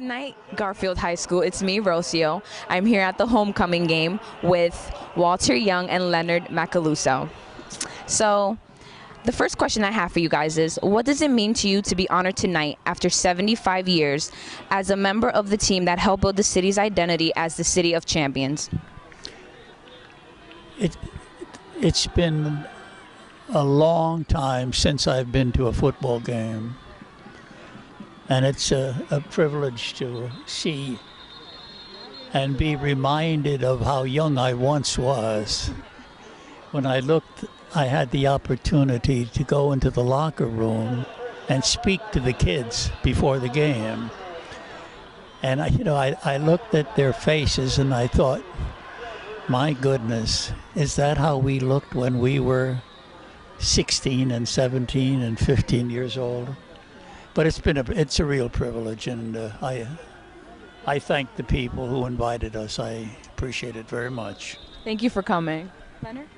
Tonight, Garfield High School, it's me, Rocio. I'm here at the homecoming game with Walter Young and Leonard Macaluso. So, the first question I have for you guys is, what does it mean to you to be honored tonight after 75 years as a member of the team that helped build the city's identity as the City of Champions? It's been a long time since I've been to a football game. And it's a privilege to see and be reminded of how young I once was. When I looked, I had the opportunity to go into the locker room and speak to the kids before the game. And I looked at their faces and I thought, my goodness, is that how we looked when we were 16 and 17 and 15 years old? But it's a real privilege, and I thank the people who invited us. I appreciate it very much. Thank you for coming. Leonard?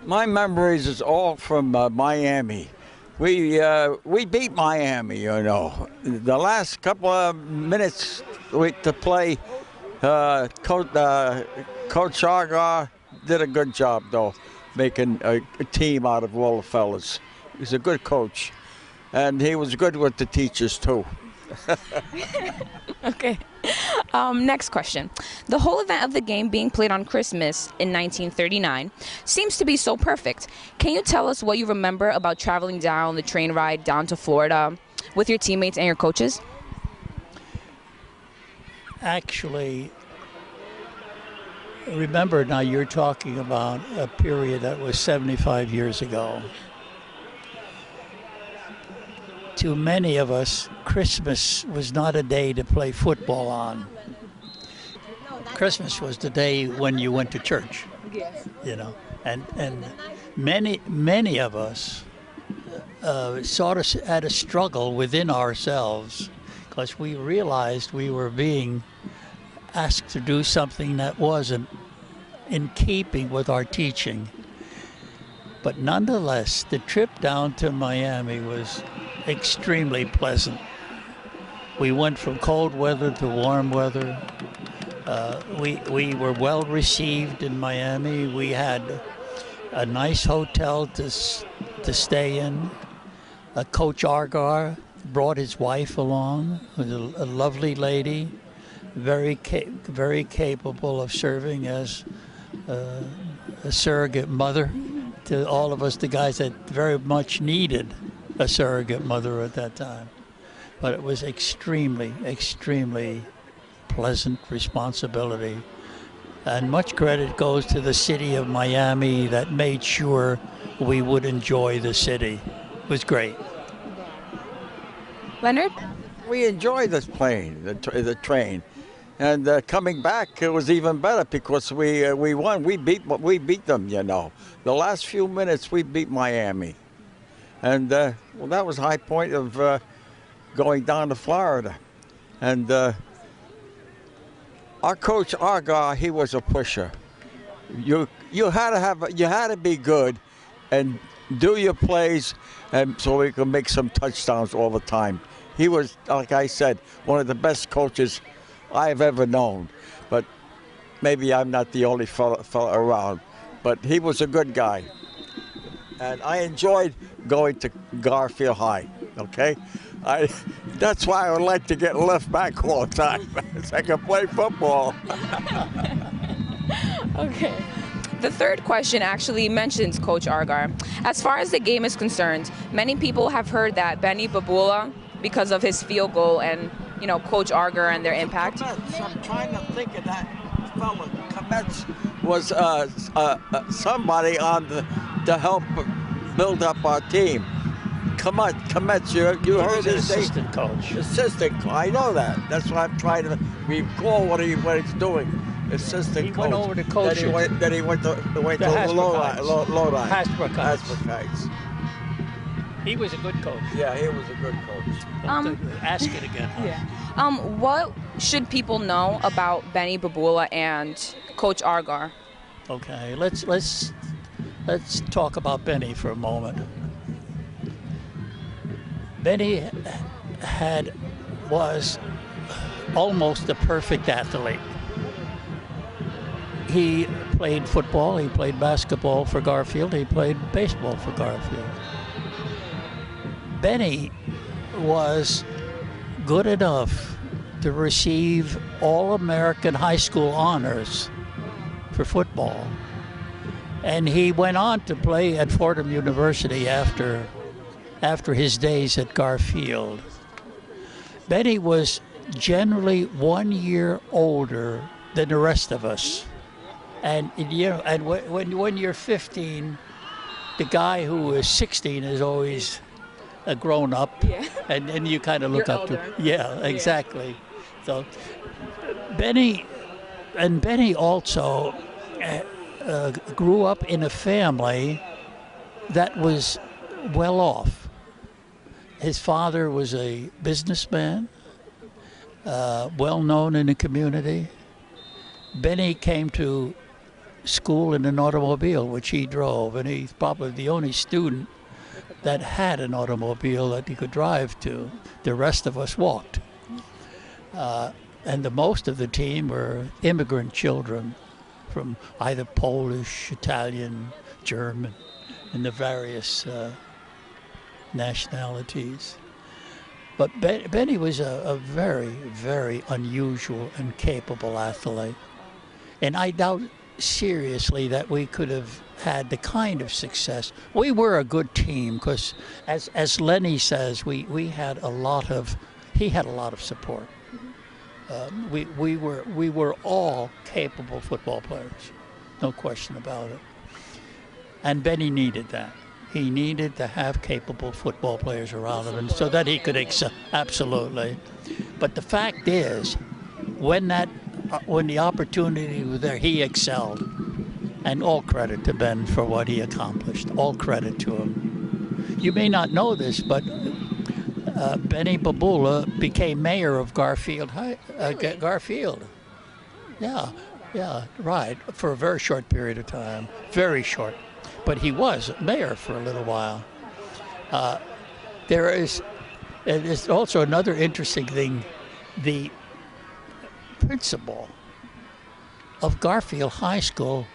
My memories is all from Miami. We beat Miami, you know. The last couple of minutes to play, Coach Argar did a good job, though, making a team out of all the fellas. He's a good coach. And he was good with the teachers, too. Okay. Next question. The whole event of the game being played on Christmas in 1939 seems to be so perfect. Can you tell us what you remember about traveling down the train ride down to Florida with your teammates and your coaches? Actually, remember now you're talking about a period that was 75 years ago. To many of us, Christmas was not a day to play football on. Christmas was the day when you went to church, you know. And many of us sort of had a struggle within ourselves because we realized we were being asked to do something that wasn't in keeping with our teaching. But nonetheless, the trip down to Miami was extremely pleasant. We went from cold weather to warm weather. We were well received in Miami. We had a nice hotel to stay in. Coach Argar brought his wife along, who's a lovely lady, very capable of serving as a surrogate mother to all of us, the guys that very much needed a surrogate mother at that time. But it was extremely pleasant responsibility. And much credit goes to the city of Miami that made sure we would enjoy the city. It was great. Leonard? We enjoyed this plane, the train. And coming back, it was even better because we won. We beat them, you know. The last few minutes, we beat Miami. And, well, that was the high point of going down to Florida. And our coach, Argar, he was a pusher. You had to be good and do your plays and so we could make some touchdowns all the time. He was, like I said, one of the best coaches I've ever known. But maybe I'm not the only fella around. But he was a good guy. And I enjoyed going to Garfield High, okay? That's why I would like to get left back all the time, so I can play football. Okay. The third question actually mentions Coach Argar. As far as the game is concerned, many people have heard that Benny Babula, because of his field goal and, you know, Coach Argar and their impact. I'm trying to think of that fellow. Kometz was somebody to help build up our team. Kometz, you heard his assistant coach. Assistant coach. I know that. That's why I'm trying to recall what he's doing. Assistant coach. He went over to coach. Then he went to Lodi. Hasbrook Heights. He was a good coach. Yeah, he was a good coach. Ask it again. Huh? Yeah. What should people know about Benny Babula and Coach Argar? Okay, let's talk about Benny for a moment. Benny was almost a perfect athlete. He played football, he played basketball for Garfield, he played baseball for Garfield. Benny was good enough to receive All-American high school honors for football. And he went on to play at Fordham University after his days at Garfield. Benny was generally 1 year older than the rest of us. And when you're 15, the guy who is 16 is always a grown up, Yeah. and you kind of look You're up older. to. Yeah, exactly. So Benny also grew up in a family that was well off. His father was a businessman, well known in the community. Benny came to school in an automobile, which he drove, and he's probably the only student that had an automobile that he could drive to. The rest of us walked. And the most of the team were immigrant children from either Polish, Italian, German, and the various nationalities. But Benny was a very, very unusual and capable athlete. And I doubt seriously that we could have had the kind of success. We were a good team because, as Lenny says, he had a lot of support. We were all capable football players, no question about it. And Benny needed that. He needed to have capable football players around him, and so that he could excel. Absolutely. But the fact is, when the opportunity was there, he excelled. And all credit to Ben for what he accomplished. All credit to him. You may not know this, but Benny Babula became mayor of Garfield. Garfield. Yeah, right. For a very short period of time. Very short. But he was mayor for a little while. There is also another interesting thing. The principal of Garfield High School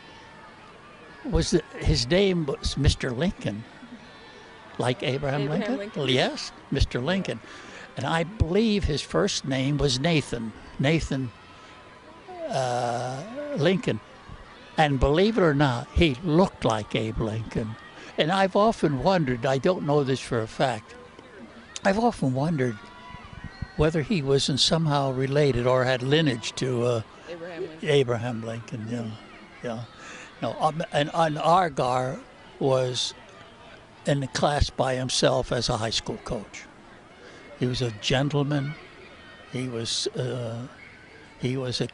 his name was Mr. Lincoln, like Abraham Lincoln? Yes, Mr. Lincoln. And I believe his first name was Nathan Lincoln. And believe it or not, he looked like Abe Lincoln. And I've often wondered, I don't know this for a fact, I've often wondered whether he wasn't somehow related or had lineage to Abraham Lincoln. Yeah. No, and Argar was in the class by himself as a high school coach. He was a gentleman. He was a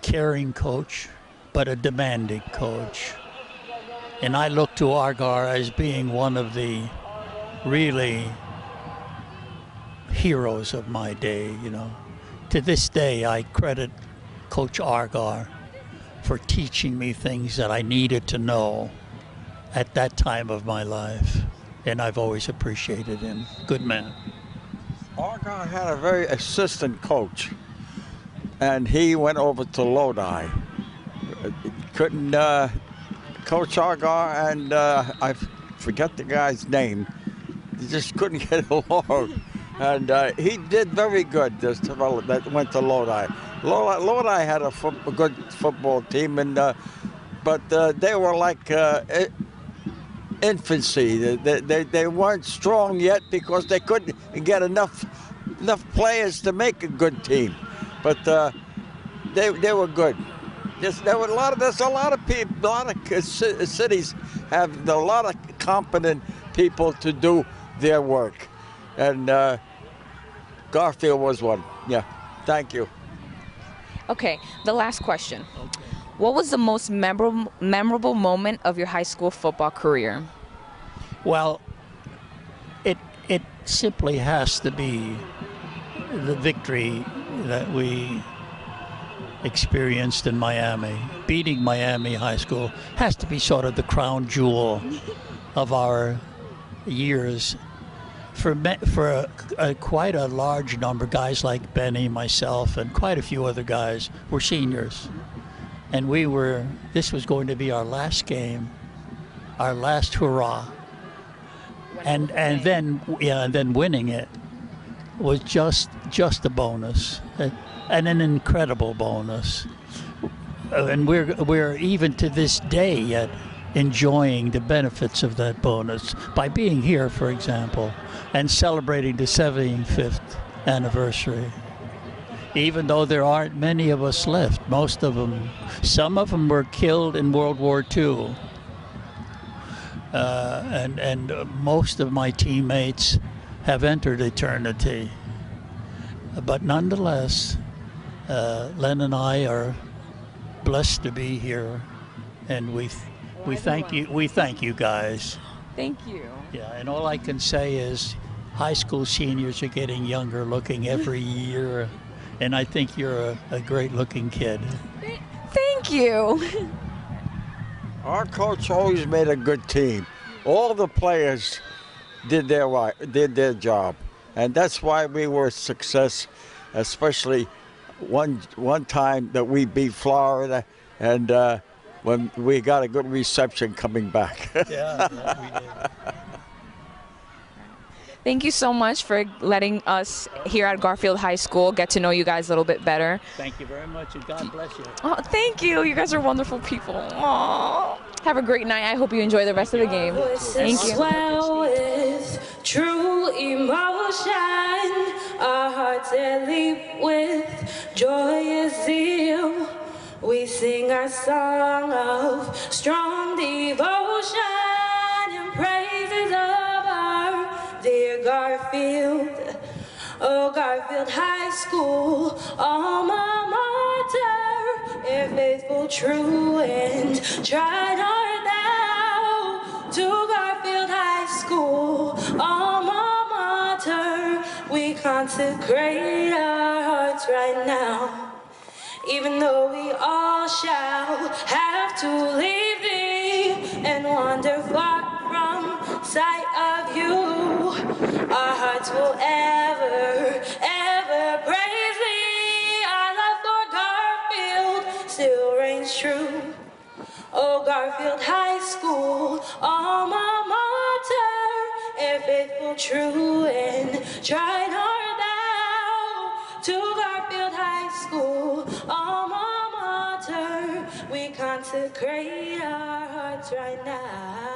caring coach, but a demanding coach. And I look to Argar as being one of the really heroes of my day. To this day, I credit Coach Argar for teaching me things that I needed to know at that time of my life. And I've always appreciated him. Good man. Argonne had a very assistant coach, and he went over to Lodi. Couldn't Coach Argar and I forget the guy's name. He just couldn't get along, and he did very good. This development that went to Lodi. Lodi had a good football team, and but they were like infancy. They weren't strong yet because they couldn't get enough players to make a good team. But they were good. There's a lot of people, a lot of cities have a lot of competent people to do their work, and Garfield was one. Yeah, thank you. Okay, the last question. What was the most memorable moment of your high school football career? Well, it simply has to be the victory that we experienced in Miami. Beating Miami High School has to be sort of the crown jewel of our years for quite a large number, guys like Benny, myself, and quite a few other guys were seniors, and this was going to be our last game, our last hurrah, and then winning it was just a bonus, and an incredible bonus, and we're even to this day yet enjoying the benefits of that bonus by being here, for example, and celebrating the 75th anniversary. Even though there aren't many of us left, some of them were killed in World War II. And most of my teammates have entered eternity. But nonetheless, Len and I are blessed to be here, and we thank you. We thank you guys. Thank you. Yeah, and all I can say is, high school seniors are getting younger looking every year, and I think you're a great-looking kid. Thank you. Our coach always made a good team. All the players did their job, and that's why we were a success. Especially one time that we beat Florida, and when we got a good reception coming back. Yeah, we did. Thank you so much for letting us here at Garfield High School get to know you guys a little bit better. Thank you very much, and God bless you. Oh, thank you. You guys are wonderful people. Aww. Have a great night. I hope you enjoy the rest of the game. Thank you. Swell with true emotion, our hearts that leap with joyous zeal. We sing our song of strong devotion and praises of our dear Garfield. Oh, Garfield High School, alma mater, ever faithful, true, and tried art thou. To Garfield High School, alma mater, we consecrate our hearts right now. Even though we all shall have to leave thee and wander far from sight of you, our hearts will ever, ever praise thee. Our love for Garfield still reigns true. Oh, Garfield High School, alma mater, ever faithful, true, and tried art thou. To Garfield High School, alma mater, we consecrate our hearts right now.